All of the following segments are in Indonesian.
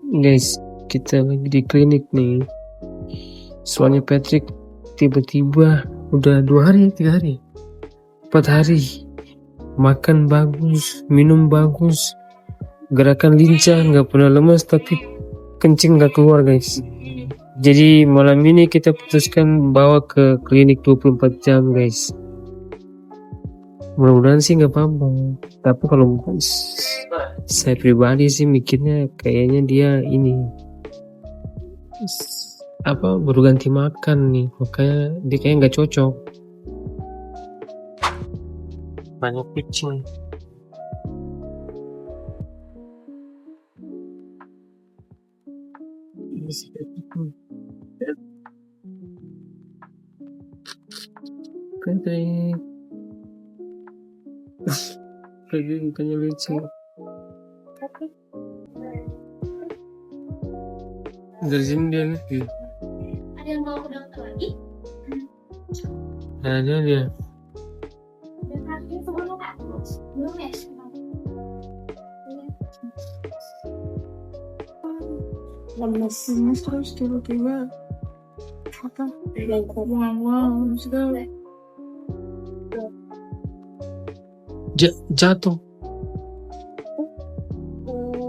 Guys, kita lagi di klinik nih. Soalnya Patrick tiba-tiba udah 2 hari, 3 hari, 4 hari makan bagus, minum bagus, gerakan lincah, gak pernah lemas, tapi kencing gak keluar guys. Jadi malam ini kita putuskan bawa ke klinik 24 jam guys. Mudah-mudahan sih gak apa-apa, tapi kalau saya pribadi sih mikirnya kayaknya dia ini baru ganti makan nih, makanya dia kayaknya nggak cocok, banyak kucing. Patrick Patrick mukanya lucu. Dari sini dia nih. Ada yang mau dokter lagi? Ada dia. Belum ya? Lemes terus tiba-tiba yang ngomong sudah Jatuh.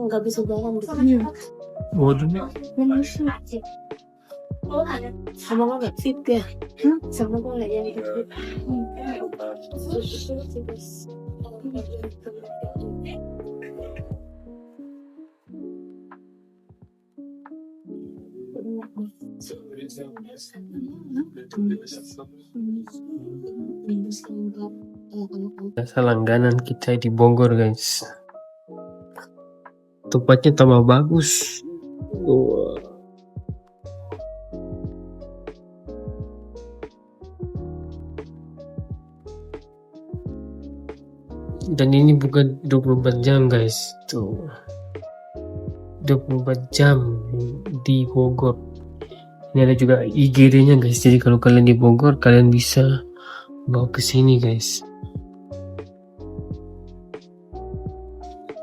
nggak bisa jalan gitu. Waduh. Sama kok nggak fit ya? Sama kok nggak yang fit? Jasa langganan kita di Bogor guys. Tempatnya tambah bagus. Dan ini bukan 24 jam guys, tuh 24 jam di Bogor. Ini ada juga IGD-nya guys, jadi kalau kalian di Bogor kalian bisa bawa ke sini guys.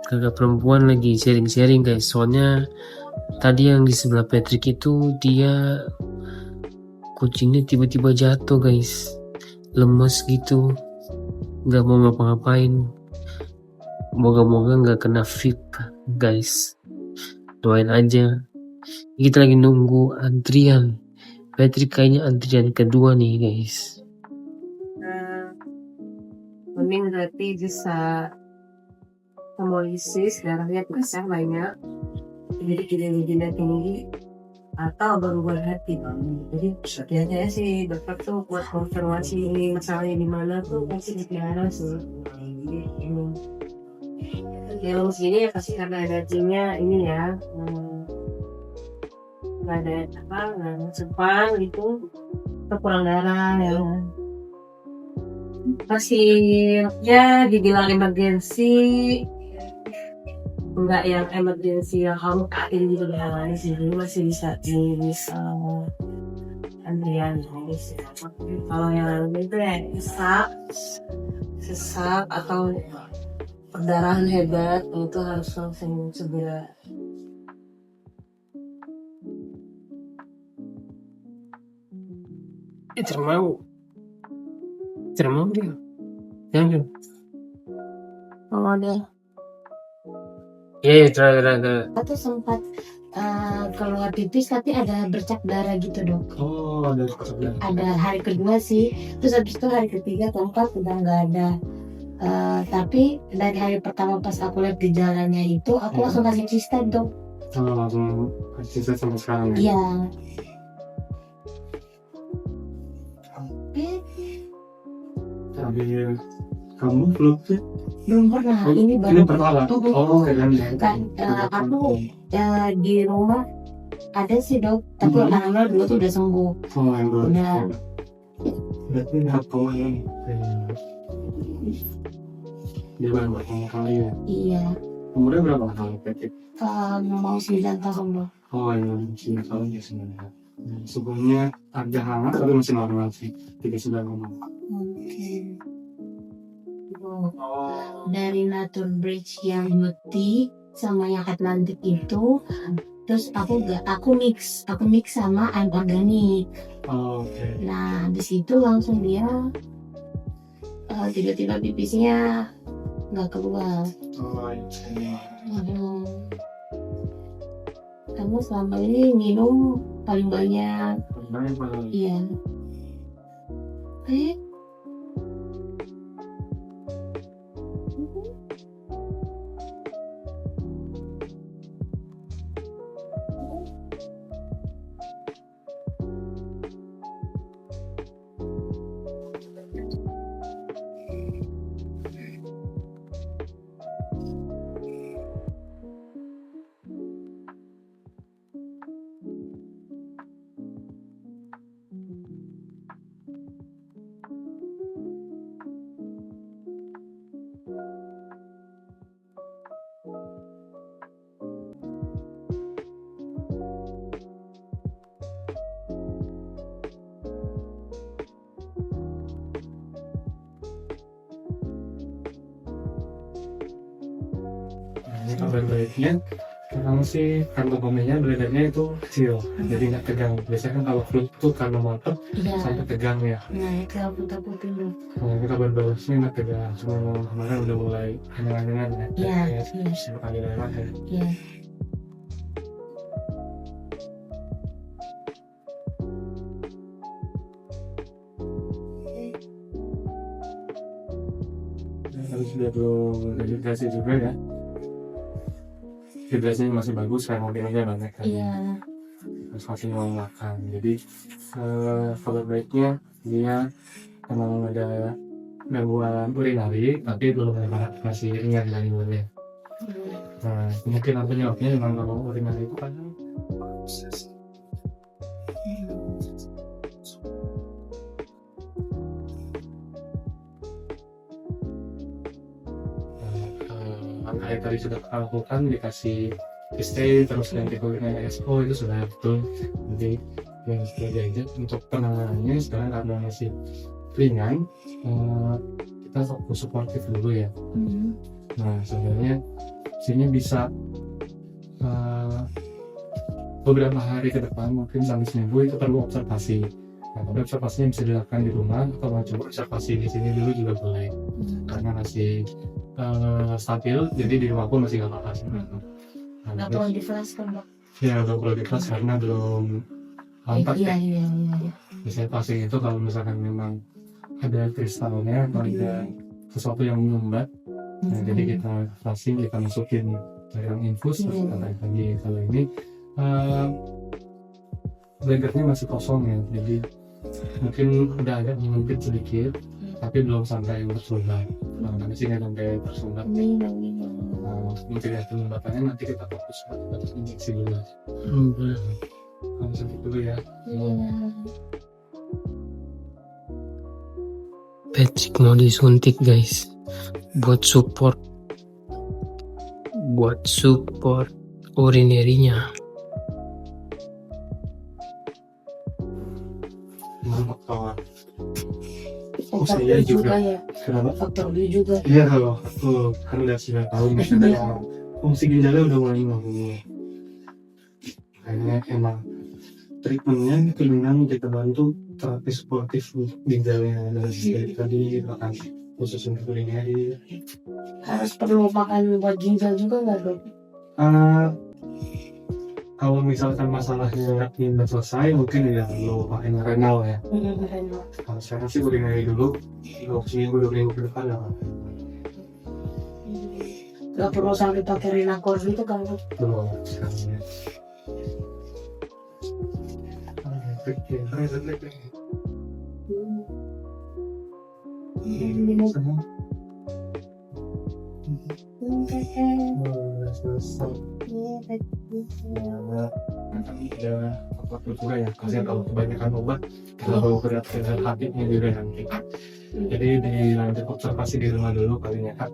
Kakak perempuan lagi sharing-sharing guys, soalnya tadi yang di sebelah Patrick itu dia kucingnya tiba-tiba jatuh guys, lemes gitu, nggak mau ngapa-ngapain. Moga-moga nggak kena VIP guys, doain aja. Kita lagi nunggu antrian. Patrick kayaknya antrian kedua nih guys. Mending berarti bisa hemolisis, darahnya besar banyak, jadi gejala tinggi atau gangguan hati. Jadi biasanya sih dokter tuh buat konfirmasi ini masalahnya di mana tuh pasti dipelihara sih. Kalau segini ya pasti karena energinya ini ya, nggak ada sepang gitu, atau kurang darah ya. Masih ya dibilang emergensi, enggak yang emergensi yang kamu kain gitu dihalani sih, masih bisa antrian. Kalau yang itu ya sesak atau perdarahan hebat, itu harus langsung segera. Termau dia yang Ada ya terakhir atau sempat keluar pipis tapi ada bercak darah gitu dok. Ada hari kedua sih, terus habis itu hari ketiga keempat udah nggak ada. Tapi dari hari pertama pas aku lihat gejalanya itu aku langsung kasih cista dok. Langsung kasih cista sampai sekarang ya? Iya. Tapi kamu belum pernah. Ini baru pertama. kan aku di rumah ada sih dok, tapi alhamdulillah dulu tuh udah sembuh. Yang dulu. Udah. Berarti aku yang dia baru pertama kali ya? Iya. Umurnya berapa tahun Patrick? Mau 9 tahun dok. Oh iya, 9 tahun ya sebenarnya. Sebelumnya agak hangat tapi masih normal sih, 39,5. Oke. Dari Nature Bridge yang putih sama yang Atlantic itu Terus aku mix sama ayam organik. Oke. Nah habis itu langsung dia tiba-tiba pipisnya nggak keluar. Oh iya. Kamu selama ini minum paling banyak. Iya. Ini kabar baiknya, sekarang sih kantong komennya beredarnya itu kecil, jadi nggak tegang. Biasanya kan kalau flu itu karena motor Iya. sampai tegang ya. Nah itu aku takutin tuh. Kalau ini kabar bagusnya nggak tegang, cuma kemarin udah mulai aneh-aneh ya. Iya. Kayak kali lewat ya. Iya. Tapi sudah belum dehidrasi juga ya. Hidrasinya masih bagus, kayak mobilnya banyak kan. Iya. Terus masih mau makan. Jadi kabar baiknya dia emang ada gangguan urinari, tapi belum ada masih ringan gangguannya. Nah, mungkin apa penyebabnya memang kalau urinari itu kan proses langkah yang tadi sudah kita lakukan, dikasih stay terus ganti kulitnya SO itu sudah betul. Jadi yang sudah diajak untuk penanganannya sekarang karena masih ringan, kita fokus suportif dulu ya. Nah sebenarnya sini bisa beberapa hari ke depan, mungkin sampai seminggu itu perlu observasi. Nah, tapi observasinya bisa dilakukan di rumah atau mau coba observasi di sini dulu juga boleh, karena masih stabil, jadi di rumah pun masih nggak apa-apa sih. Nggak perlu di flash kan Dok? Ya belum perlu di kelas karena belum lompat ya. Iya. Biasanya passing itu kalau misalkan memang ada kristalnya atau ada sesuatu yang menyumbat, nah, jadi kita passing, kita masukin cairan infus, terus kita tarik lagi. Kalau ini blankernya masih kosong ya, jadi mungkin udah agak menyempit sedikit, tapi belum sampai bersumbat. Nah, nanti sih nggak sampai bersumbat. Mungkin ya penyumbatannya nanti kita fokus pada injeksi dulu. Langsung dulu ya. Patrick mau disuntik guys, buat support urinerinya. Saya juga ya. kenapa? Faktor dia juga. Iya, kalau aku kan udah sudah tahu misalnya yang fungsi ginjalnya udah mulai ngomong. Kayaknya emang treatmentnya keinginan kita bantu terapi suportif ginjalnya, dari tadi makan khusus untuk urinary. Harus perlu makan buat ginjal juga nggak Dok? Kalau misalkan masalahnya udah selesai, mungkin ya lo pakai renal ya. Kalau sekarang sih urinary dulu, seminggu 2 minggu ke depan ya. Gak perlu sampai pakai Renacor gitu kan Dok? Belum sekarang ya. Ada apa juga ya, kasihan kalau kebanyakan obat kalau berat ke hatinya juga nanti. Jadi dilanjut observasi di rumah dulu paling ya Kak.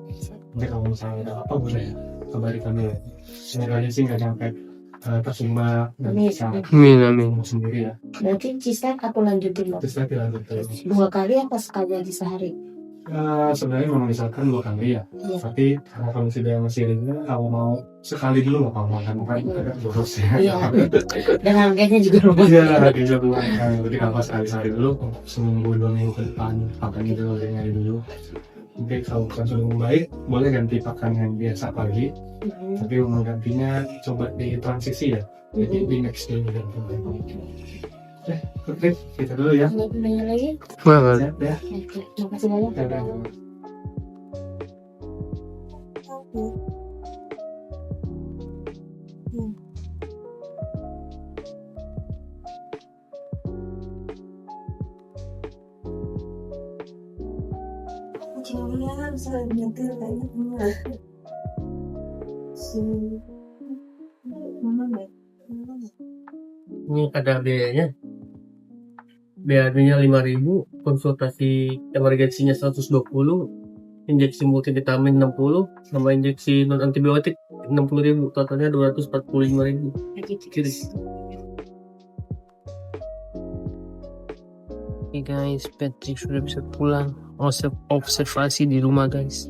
Nanti kalau misalnya ada apa boleh ya kabari kami ya. Semoga aja sih nggak nyampe tersumbat dan bisa Amin. sendiri ya. Berarti cistek aku lanjutin Dok? Terus nanti lanjut terus. 2 kali apa sekali aja sehari? Sebenarnya memang misalkan 2 kali ya. Iya. Tapi karena kondisi dia masih ringan, kalau mau sekali dulu nggak apa-apa kan agak boros ya. Iya. Dan harganya juga lumayan. Iya, harganya lumayan. Jadi kalau sekali dulu, seminggu 2 minggu ke depan pakannya dulu, nyari dulu. Oke, kalau bukan sudah baik, boleh ganti pakan yang biasa pagi. Tapi mau gantinya coba di transisi ya. Jadi di next day juga. Oke, kita dulu ya. Ada nanya lagi? Siap ya. Oke, terima kasih banyak. Dadah. Ini ada biayanya. BAB-nya 5.000, konsultasi emergensinya 120, injeksi multivitamin 60, sama injeksi non antibiotik 60.000, totalnya 245.000. Kiri. Oke guys, Patrick sudah bisa pulang. Observasi di rumah guys.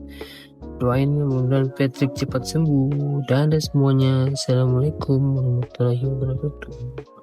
Doain mudah-mudahan Patrick cepat sembuh. Dadah semuanya. Assalamualaikum warahmatullahi wabarakatuh.